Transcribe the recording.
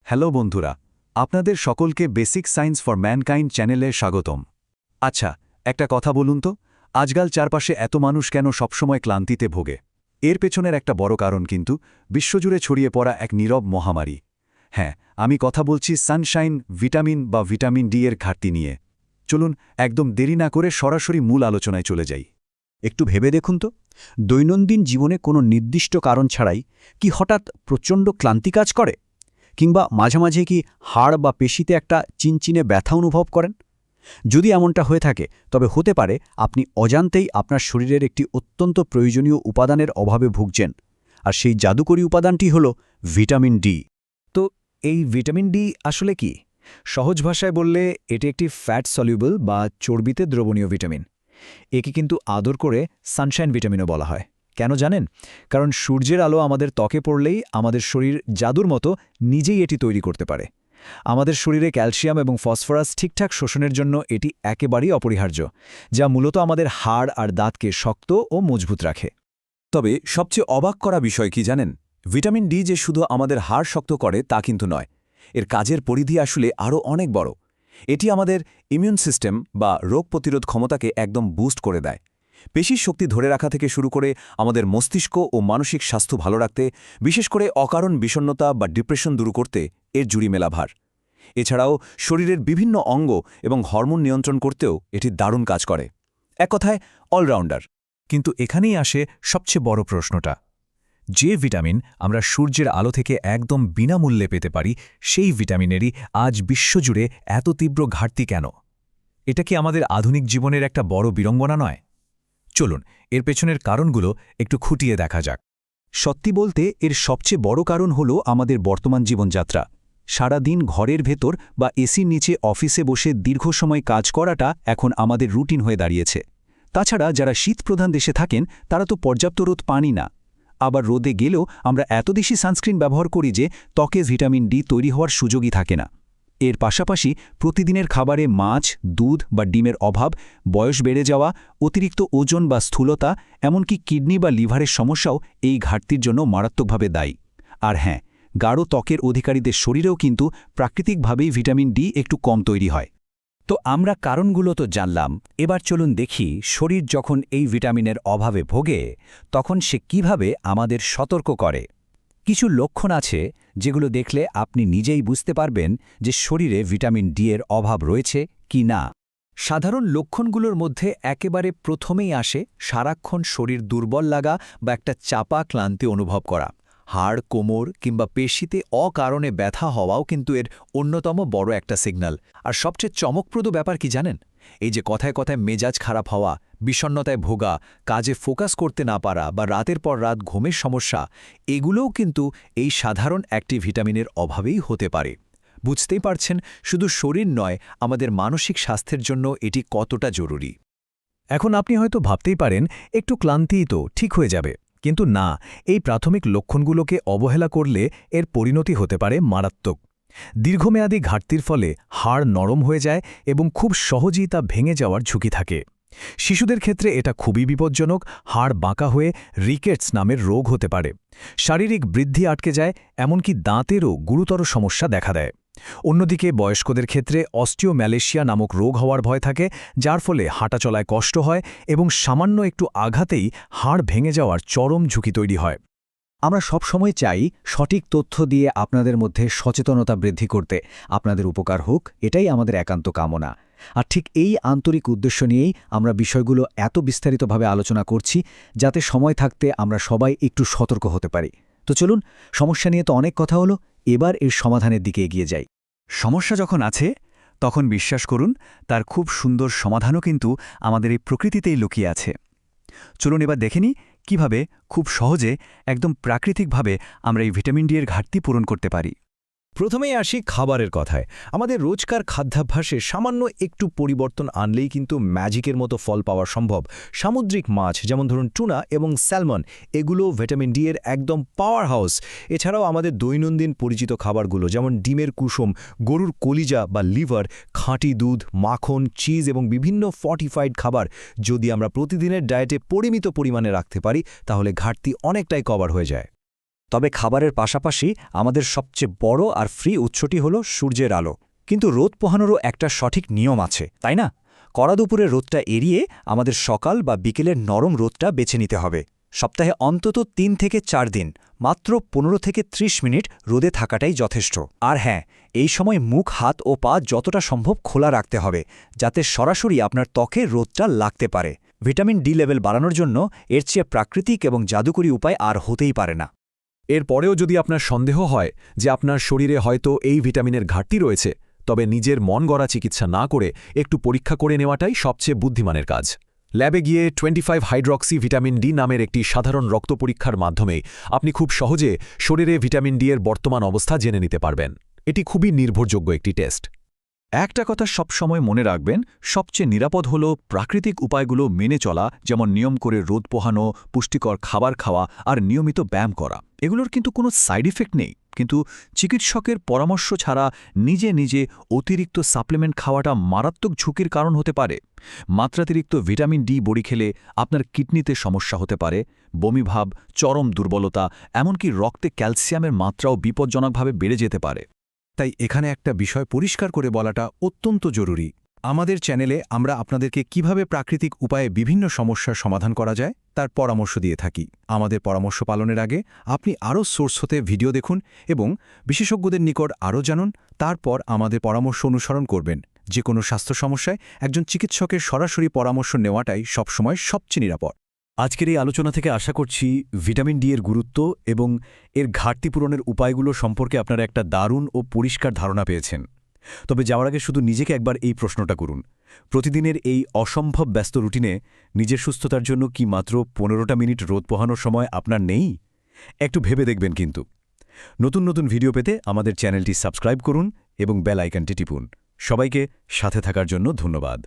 Hello বন্ধুরা, আপনাদের সকলকে বেসিক সায়েন্স ফর ম্যানকাইন্ড চ্যানেলে স্বাগতম। আচ্ছা, একটা কথা বলুন তো, আজকাল চারপাশে এত মানুষ কেন সবসময় ক্লান্তিতে ভোগে? এর পেছনের একটা বড় কারণ কিন্তু বিশ্বজুড়ে ছড়িয়ে পড়া এক নীরব মহামারী। হ্যাঁ, আমি কথা বলছি সানশাইন, ভিটামিন বা ভিটামিন ডি এর ঘাটতি নিয়ে। চলুন একদম দেরি না করে সরাসরি মূল আলোচনায় চলে যাই। একটু ভেবে দেখুন তো, দৈনন্দিন জীবনে কোনো নির্দিষ্ট কারণ ছাড়াই কি হঠাৎ প্রচণ্ড ক্লান্তি কাজ করে? কিংবা মাঝে মাঝে কি হাড় বা পেশিতে একটা চিনচিনে ব্যথা অনুভব করেন? যদি এমনটা হয়ে থাকে, তবে হতে পারে আপনি অজান্তেই আপনার শরীরের একটি অত্যন্ত প্রয়োজনীয় উপাদানের অভাবে ভুগছেন। আর সেই জাদুকরী উপাদানটি হল ভিটামিন ডি। তো এই ভিটামিন ডি আসলে কি? সহজ ভাষায় বললে এটি একটি ফ্যাট সলিউবল বা চর্বিতে দ্রবণীয় ভিটামিন। একে কিন্তু আদর করে সানশাইন ভিটামিনও বলা হয়। কেন জানেন? কারণ সূর্যের আলো আমাদের ত্বকে পড়লেই আমাদের শরীর জাদুর মতো নিজেই এটি তৈরি করতে পারে। আমাদের শরীরে ক্যালসিয়াম এবং ফসফরাস ঠিকঠাক শোষণের জন্য এটি একেবারেই অপরিহার্য, যা মূলত আমাদের হাড় আর দাঁতকে শক্ত ও মজবুত রাখে। তবে সবচেয়ে অবাক করা বিষয় কি জানেন? ভিটামিন ডি যে শুধু আমাদের হাড় শক্ত করে তা কিন্তু নয়। এর কাজের পরিধি আসলে আরও অনেক বড়। এটি আমাদের ইমিউন সিস্টেম বা রোগ প্রতিরোধ ক্ষমতাকে একদম বুস্ট করে দেয়। পেশির শক্তি ধরে রাখা থেকে শুরু করে আমাদের মস্তিষ্ক ও মানসিক স্বাস্থ্য ভালো রাখতে, বিশেষ করে অকারণ বিষণ্ণতা বা ডিপ্রেশন দূর করতে এর জুড়ি মেলা ভার। এছাড়াও শরীরের বিভিন্ন অঙ্গ এবং হরমোন নিয়ন্ত্রণ করতেও এটি দারুণ কাজ করে। এক কথায় অলরাউন্ডার। কিন্তু এখানেই আসে সবচেয়ে বড় প্রশ্নটা। যে ভিটামিন আমরা সূর্যের আলো থেকে একদম বিনামূল্যে পেতে পারি, সেই ভিটামিনেরই আজ বিশ্বজুড়ে এত তীব্র ঘাটতি কেন? এটা কি আমাদের আধুনিক জীবনের একটা বড় বিড়ম্বনা নয়? চলুন এর পেছনের কারণগুলো একটু খুঁটিয়ে দেখা যাক। সত্যি বলতে এর সবচেয়ে বড় কারণ হল আমাদের বর্তমান জীবনযাত্রা। সারা দিন ঘরের ভেতর বা এসির নিচে অফিসে বসে দীর্ঘ সময় কাজ করাটা এখন আমাদের রুটিন হয়ে দাঁড়িয়েছে। তাছাড়া যারা শীতপ্রধান দেশে থাকেন তারা তো পর্যাপ্ত রোদ পানি না। আবার রোদে গেলেও আমরা এত বেশি সানস্ক্রিন ব্যবহার করি যে ত্বকে ভিটামিন ডি তৈরি হওয়ার সুযোগই থাকে না। এর পাশাপাশি প্রতিদিনের খাবারে মাছ, দুধ বা ডিমের অভাব, বয়স বেড়ে যাওয়া, অতিরিক্ত ওজন বা স্থূলতা, এমনকি কিডনি বা লিভারের সমস্যাও এই ঘাটতির জন্য মারাত্মকভাবে দায়ী। আর হ্যাঁ, গাঢ় ত্বকের অধিকারীদের শরীরেও কিন্তু প্রাকৃতিকভাবেই ভিটামিন ডি একটু কম তৈরি হয়। তো আমরা কারণগুলো তো জানলাম, এবার চলুন দেখি শরীর যখন এই ভিটামিনের অভাবে ভোগে তখন সে কিভাবে আমাদের সতর্ক করে। কিছু লক্ষণ আছে যেগুলো দেখলে আপনি নিজেই বুঝতে পারবেন যে শরীরে ভিটামিন ডি এর অভাব রয়েছে কি না। সাধারণ লক্ষণগুলোর মধ্যে একেবারে প্রথমেই আসে সারাক্ষণ শরীর দুর্বল লাগা বা একটা চাপা ক্লান্তি অনুভব করা। হাড়, কোমর কিংবা পেশিতে অকারণে ব্যথা হওয়াও কিন্তু এর অন্যতম বড় একটা সিগন্যাল। আর সবচেয়ে চমকপ্রদ ব্যাপার কি জানেন? এই যে কথায় কথায় মেজাজ খারাপ হওয়া, বিষণ্ণতায় ভোগা, কাজে ফোকাস করতে না পারা বা রাতের পর রাত ঘুমের সমস্যা, এগুলোও কিন্তু এই সাধারণ একটি ভিটামিনের অভাবেই হতে পারে। বুঝতেই পারছেন, শুধু শরীর নয়, আমাদের মানসিক স্বাস্থ্যের জন্য এটি কতটা জরুরি। এখন আপনি হয়তো ভাবতেই পারেন একটু ক্লান্তিই তো ঠিক হয়ে যাবে, কিন্তু না, এই প্রাথমিক লক্ষণগুলোকে অবহেলা করলে এর পরিণতি হতে পারে মারাত্মক। দীর্ঘমেয়াদী ঘাটতির ফলে হাড় নরম হয়ে যায় এবং খুব সহজেই তা ভেঙে যাওয়ার ঝুঁকি থাকে। শিশুদের ক্ষেত্রে এটা খুবই বিপজ্জনক। হাড় বাঁকা হয়ে রিকেটস নামের রোগ হতে পারে। শারীরিক বৃদ্ধি আটকে যায়, এমনকি দাঁতেরও গুরুতর সমস্যা দেখা দেয়। অন্যদিকে বয়স্কদের ক্ষেত্রে অস্টিওম্যালেশিয়া নামক রোগ হওয়ার ভয় থাকে, যার ফলে হাঁটাচলায় কষ্ট হয় এবং সামান্য একটু আঘাতেই হাড় ভেঙে যাওয়ার চরম ঝুঁকি তৈরি হয়। আমরা সব সময় চাই সঠিক তথ্য দিয়ে আপনাদের মধ্যে সচেতনতা বৃদ্ধি করতে, আপনাদের উপকার হোক, এটাই আমাদের একান্ত কামনা। আর ঠিক এই আন্তরিক উদ্দেশ্য নিয়েই আমরা বিষয়গুলো এত বিস্তারিতভাবে আলোচনা করছি, যাতে সময় থাকতে আমরা সবাই একটু সতর্ক হতে পারি। তো চলুন, সমস্যা নিয়ে তো অনেক কথা হলো, এবার এর সমাধানের দিকে এগিয়ে যাই। সমস্যা যখন আছে, তখন বিশ্বাস করুন তার খুব সুন্দর সমাধানও কিন্তু আমাদের এই প্রকৃতিতেই লুকিয়ে আছে। চলুন এবার দেখে নিই কীভাবে খুব সহজে একদম প্রাকৃতিকভাবে আমরা এই ভিটামিন ডি এর ঘাটতি পূরণ করতে পারি। প্রথমেই আসি খাবারের কথায়। আমাদের রোজকার খাদ্যাভ্যাসে সামান্য একটু পরিবর্তন আনলেই কিন্তু ম্যাজিকের মতো ফল পাওয়া সম্ভব। সামুদ্রিক মাছ যেমন ধরুন টুনা এবং স্যালমন, এগুলো ভিটামিন ডি এর একদম পাওয়ার হাউস। এছাড়াও আমাদের দৈনন্দিন পরিচিত খাবারগুলো যেমন ডিমের কুসুম, গরুর কলিজা বা লিভার, খাঁটি দুধ, মাখন, চিজ এবং বিভিন্ন ফর্টিফাইড খাবার যদি আমরা প্রতিদিনের ডায়েটে পরিমিত পরিমাণে রাখতে পারি, তাহলে ঘাটতি অনেকটাই কভার হয়ে যায়। তবে খাবারের পাশাপাশি আমাদের সবচেয়ে বড় আর ফ্রি উৎসটি হল সূর্যের আলো। কিন্তু রোদ পোহানোরও একটা সঠিক নিয়ম আছে, তাই না? কড়া দুপুরের রোদটা এড়িয়ে আমাদের সকাল বা বিকেলের নরম রোদটা বেছে নিতে হবে। সপ্তাহে অন্তত 3 থেকে 4 দিন মাত্র 15 থেকে 30 মিনিট রোদে থাকাটাই যথেষ্ট। আর হ্যাঁ, এই সময় মুখ, হাত ও পা যতটা সম্ভব খোলা রাখতে হবে, যাতে সরাসরি আপনার ত্বকে রোদটা লাগতে পারে। ভিটামিন ডি লেভেল বাড়ানোর জন্য এর চেয়ে প্রাকৃতিক এবং জাদুকরী উপায় আর হতেই পারে না। এরপরেও যদি আপনার সন্দেহ হয় যে আপনার শরীরে হয়তো এই ভিটামিনের ঘাটতি রয়েছে, তবে নিজের মন গড়া চিকিৎসা না করে একটু পরীক্ষা করে নেওয়াটাই সবচেয়ে বুদ্ধিমানের কাজ। ল্যাবে গিয়ে 25 হাইড্রক্সি ভিটামিন ডি নামের একটি সাধারণ রক্ত পরীক্ষার মাধ্যমে আপনি খুব সহজে শরীরে ভিটামিন ডি এর বর্তমান অবস্থা জেনে নিতে পারবেন। এটি খুবই নির্ভরযোগ্য একটি টেস্ট। একটা কথা সবসময় মনে রাখবেন, সবচেয়ে নিরাপদ হল প্রাকৃতিক উপায়গুলো মেনে চলা, যেমন নিয়ম করে রোদ পোহানো, পুষ্টিকর খাবার খাওয়া আর নিয়মিত ব্যায়াম করা। এগুলোর কিন্তু কোনো সাইড ইফেক্ট নেই, কিন্তু চিকিৎসকের পরামর্শ ছাড়া নিজে নিজে অতিরিক্ত সাপ্লিমেন্ট খাওয়াটা মারাত্মক ঝুঁকির কারণ হতে পারে। মাত্রাতিরিক্ত ভিটামিন ডি বড়ি খেলে আপনার কিডনিতে সমস্যা হতে পারে, বমিভাব, চরম দুর্বলতা, এমনকি রক্তে ক্যালসিয়ামের মাত্রাও বিপজ্জনকভাবে বেড়ে যেতে পারে। তাই এখানে একটা বিষয় পরিষ্কার করে বলাটা অত্যন্ত জরুরি। আমাদের চ্যানেলে আমরা আপনাদেরকে কিভাবে প্রাকৃতিক উপায়ে বিভিন্ন সমস্যার সমাধান করা যায় তার পরামর্শ দিয়ে থাকি। আমাদের পরামর্শ পালনের আগে আপনি আরও সোর্স হতে ভিডিও দেখুন এবং বিশেষজ্ঞদের নিকট আরও জানুন, তারপর আমাদের পরামর্শ অনুসরণ করবেন। যে কোনো স্বাস্থ্য সমস্যায় একজন চিকিৎসকের সরাসরি পরামর্শ নেওয়াটাই সবসময় সবচেয়ে নিরাপদ। আজকের এই আলোচনা থেকে আশা করছি ভিটামিন ডি এর গুরুত্ব এবং এর ঘাটতি পূরণের উপায়গুলো সম্পর্কে আপনারা একটা দারুণ ও পরিষ্কার ধারণা পেয়েছেন। তবে যাওয়ার আগে শুধু নিজেকে একবার এই প্রশ্নটা করুন, প্রতিদিনের এই অসম্ভব ব্যস্ত রুটিনে নিজের সুস্থতার জন্য কি মাত্র 15টা মিনিট রোদ পোহানোর সময় আপনার নেই? একটু ভেবে দেখবেন কিন্তু। নতুন নতুন ভিডিও পেতে আমাদের চ্যানেলটি সাবস্ক্রাইব করুন এবং বেল আইকনটি টিপুন। সবাইকে সাথে থাকার জন্য ধন্যবাদ।